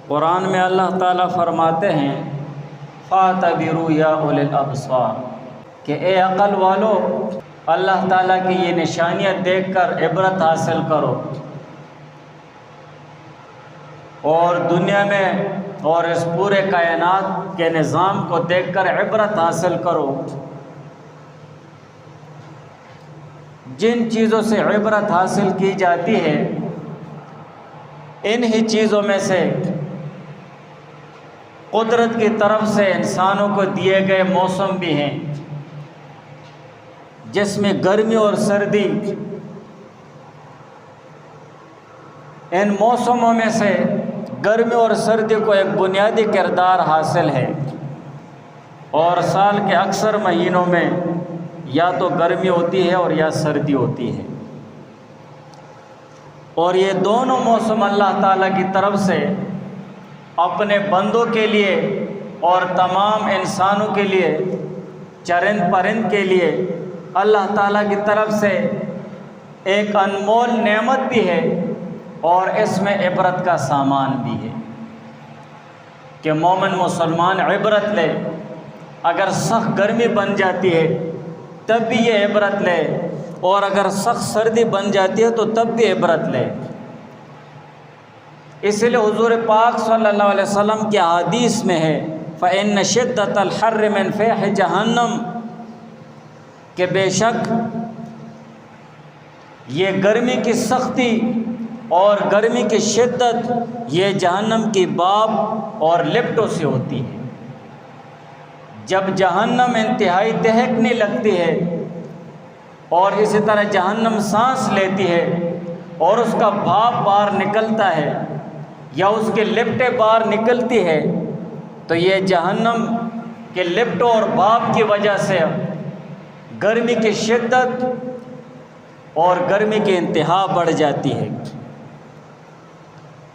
قرآن میں اللہ تعالیٰ فرماتے ہیں فَاعْتَبِرُوا يَا أُولِي الْأَبْصَارِ کہ اے عقل والو اللہ تعالیٰ کی یہ نشانیاں دیکھ کر عبرت حاصل کرو، اور دنیا میں اور اس پورے کائنات کے نظام کو دیکھ کر عبرت حاصل کرو۔ جن چیزوں سے عبرت حاصل کی جاتی ہے انہی چیزوں میں سے قدرت کی طرف سے انسانوں کو دیے گئے موسم بھی ہیں، جس میں گرمی اور سردی، ان موسموں میں سے گرمی اور سردی کو ایک بنیادی کردار حاصل ہے، اور سال کے اکثر مہینوں میں یا تو گرمی ہوتی ہے اور یا سردی ہوتی ہے، اور یہ دونوں موسم اللہ تعالیٰ کی طرف سے اپنے بندوں کے لیے اور تمام انسانوں کے لیے، چرند پرند کے لیے اللہ تعالیٰ کی طرف سے ایک انمول نعمت بھی ہے، اور اس میں عبرت کا سامان بھی ہے کہ مومن مسلمان عبرت لے۔ اگر سخت گرمی بن جاتی ہے تب بھی یہ عبرت لے، اور اگر سخت سردی بن جاتی ہے تو تب بھی عبرت لے۔ اس لیے حضور پاک صلی اللہ علیہ وسلم کی حدیث میں ہے فَإِنَّ شِدَّةَ الْحَرِّ مِنْ فَيْحِ جَہَنَّمَ کہ بے شک یہ گرمی کی سختی اور گرمی کی شدت یہ جہنم کی باب اور لپٹوں سے ہوتی ہے۔ جب جہنم انتہائی دہکنے لگتی ہے اور اسی طرح جہنم سانس لیتی ہے اور اس کا بھاپ باہر نکلتا ہے یا اس کے لپٹیں باہر نکلتی ہے، تو یہ جہنم کے لپٹوں اور بھاپ کی وجہ سے گرمی کی شدت اور گرمی کی انتہا بڑھ جاتی ہے۔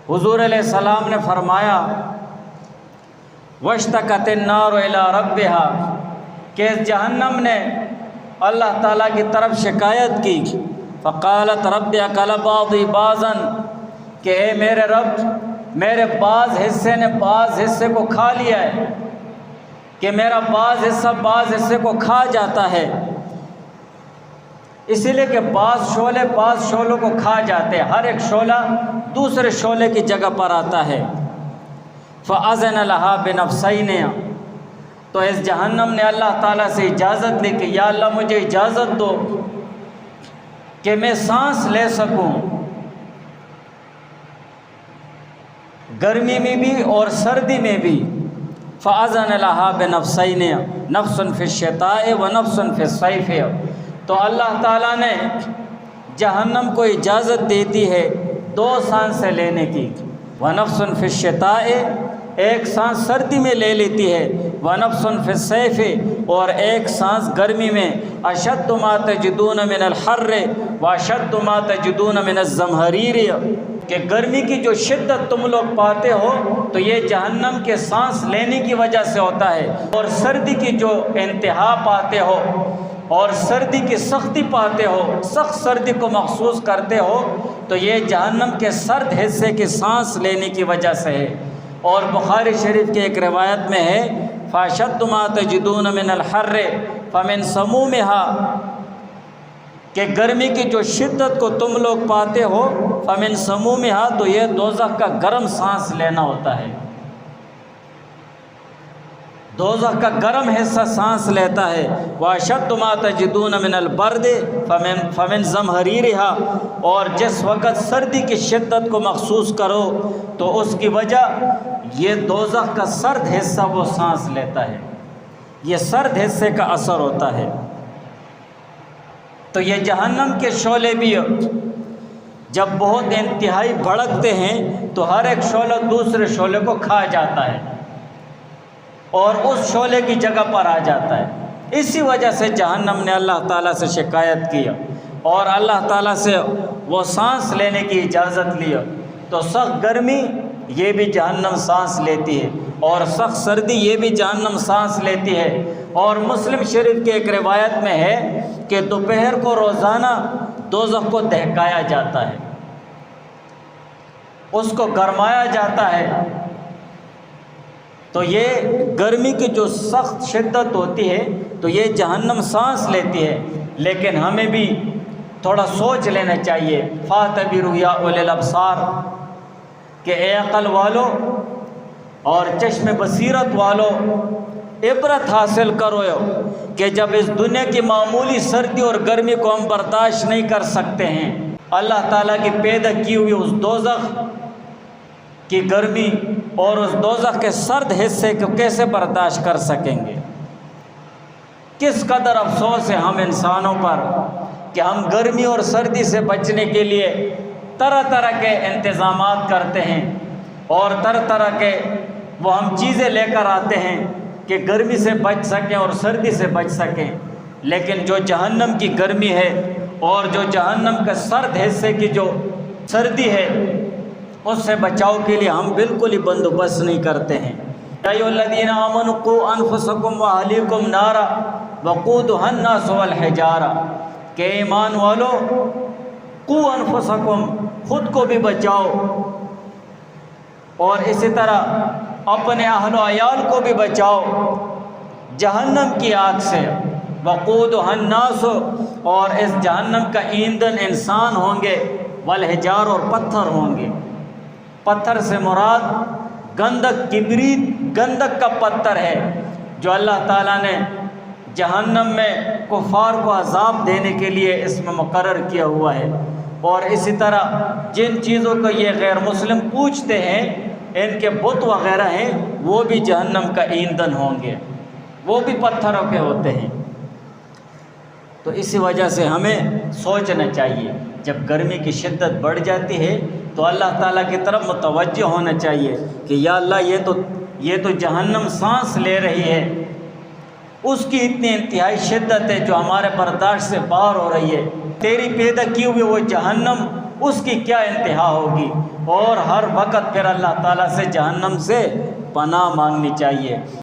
حضور علیہ السلام نے فرمایا وَاشْتَكَتِ النَّارُ إِلَىٰ رَبِّهَا کہ اس جہنم نے اللہ تعالیٰ کی طرف شکایت کی، فَقَالَتْ رَبِّ أَكَلَ بَعْضِي بَعْضًا کہ اے میرے رب، میرے بعض حصے نے بعض حصے کو کھا لیا ہے، کہ میرا بعض حصہ بعض حصے کو کھا جاتا ہے، اسی لیے کہ بعض شعلے بعض شعلوں کو کھا جاتے ہیں، ہر ایک شعلہ دوسرے شعلے کی جگہ پر آتا ہے۔ فَأَذَنَ لَهَا بِنَفْسَيْنِ تو اس جہنم نے اللہ تعالیٰ سے اجازت لی کہ یا اللہ مجھے اجازت دو کہ میں سانس لے سکوں، گرمی میں بھی اور سردی میں بھی۔ فَأَذَنَ لَهَا بِنَفْسَيْنِ نَفْسٌ فِي الشِّتَاءِ وَنَفْسٌ فِي الصَّيْفِ تو اللہ تعالیٰ نے جہنم کو اجازت دیتی ہے دو سانسیں لینے کی، وَنَفْسٌ فِي الشِّتَاءِ ایک سانس سردی میں لے لیتی ہے، وَنَفْسٌ فِي الصَّيْفِ اور ایک سانس گرمی میں۔ أَشَدُّ مَا تَجِدُونَ مِنَ الْحَرِّ وَأَشَدُّ مَا تَجِدُونَ مِنَ الزَّمْهَرِيرِ کہ گرمی کی جو شدت تم لوگ پاتے ہو تو یہ جہنم کے سانس لینے کی وجہ سے ہوتا ہے، اور سردی کی جو انتہا پاتے ہو اور سردی کی سختی پاتے ہو، سخت سردی کو محسوس کرتے ہو تو یہ جہنم کے سرد حصے کی سانس لینے کی وجہ سے ہے۔ اور بخاری شریف کی ایک روایت میں ہے فَأَشَدُّ مَا تَجِدُونَ مِنَ الْحَرِّ فَمِنْ سَمُومِهَا کہ گرمی کی جو شدت کو تم لوگ پاتے ہو فَمِنْ سَمُومِهَا تو یہ دوزخ کا گرم سانس لینا ہوتا ہے، دوزخ کا گرم حصہ سانس لیتا ہے۔ وَأَشَدُّ مَا تَجِدُونَ مِنَ الْبَرْدِ فَمِنْ زَمْهَرِيرِهَا اور جس وقت سردی کی شدت کو محسوس کرو تو اس کی وجہ یہ دوزخ کا سرد حصہ وہ سانس لیتا ہے، یہ سرد حصے کا اثر ہوتا ہے۔ تو یہ جہنم کے شعلے بھی جب بہت انتہائی بھڑکتے ہیں تو ہر ایک شعلہ دوسرے شعلے کو کھا جاتا ہے اور اس شعلے کی جگہ پر آ جاتا ہے۔ اسی وجہ سے جہنم نے اللہ تعالیٰ سے شکایت کیا اور اللہ تعالیٰ سے وہ سانس لینے کی اجازت لیا، تو سخت گرمی یہ بھی جہنم سانس لیتی ہے اور سخت سردی یہ بھی جہنم سانس لیتی ہے۔ اور مسلم شریف کی ایک روایت میں ہے کہ دوپہر کو روزانہ دوزخ کو دہکایا جاتا ہے، اس کو گرمایا جاتا ہے تو یہ گرمی کی جو سخت شدت ہوتی ہے تو یہ جہنم سانس لیتی ہے، لیکن ہمیں بھی تھوڑا سوچ لینا چاہیے۔ فَاعْتَبِرُوا يَا أُولِي الْأَبْصَارِ کہ اے عقل والو اور چشم بصیرت والو، عبرت حاصل کرو کہ جب اس دنیا کی معمولی سردی اور گرمی کو ہم برداشت نہیں کر سکتے ہیں، اللہ تعالیٰ کی پیدا کی ہوئی اس دوزخ کی گرمی اور اس دوزخ کے سرد حصے کو کیسے برداشت کر سکیں گے؟ کس قدر افسوس ہے ہم انسانوں پر کہ ہم گرمی اور سردی سے بچنے کے لیے طرح طرح کے انتظامات کرتے ہیں اور طرح طرح کے وہ ہم چیزیں لے کر آتے ہیں کہ گرمی سے بچ سکیں اور سردی سے بچ سکیں، لیکن جو جہنم کی گرمی ہے اور جو جہنم کے سرد حصے کی جو سردی ہے اس سے بچاؤ کے لیے ہم بالکل ہی بندوبست نہیں کرتے ہیں۔ یا ایھا الذین آمنوا قوا انفسکم واہلیکم نارا وقودھا الناس والحجارہ کہ ایمان والو قوا انفسکم، خود کو بھی بچاؤ اور اسی طرح اپنے اہل و عیال کو بھی بچاؤ جہنم کی آگ سے۔ وقودھا الناس، اور اس جہنم کا ایندھن انسان ہوں گے، والحجار، اور پتھر ہوں گے۔ پتھر سے مراد گندک، کبریت گندک کا پتھر ہے جو اللہ تعالیٰ نے جہنم میں کفار کو عذاب دینے کے لیے اس میں مقرر کیا ہوا ہے۔ اور اسی طرح جن چیزوں کو یہ غیر مسلم پوجتے ہیں، ان کے بت وغیرہ ہیں، وہ بھی جہنم کا ایندھن ہوں گے، وہ بھی پتھروں کے ہوتے ہیں۔ تو اسی وجہ سے ہمیں سوچنا چاہیے، جب گرمی کی شدت بڑھ جاتی ہے تو اللہ تعالیٰ کی طرف متوجہ ہونا چاہیے کہ یا اللہ یہ تو جہنم سانس لے رہی ہے، اس کی اتنی انتہائی شدت ہے جو ہمارے برداشت سے باہر ہو رہی ہے، تیری پیدا کی ہوئی وہ جہنم، اس کی کیا انتہا ہوگی؟ اور ہر وقت پھر اللہ تعالیٰ سے جہنم سے پناہ مانگنی چاہیے۔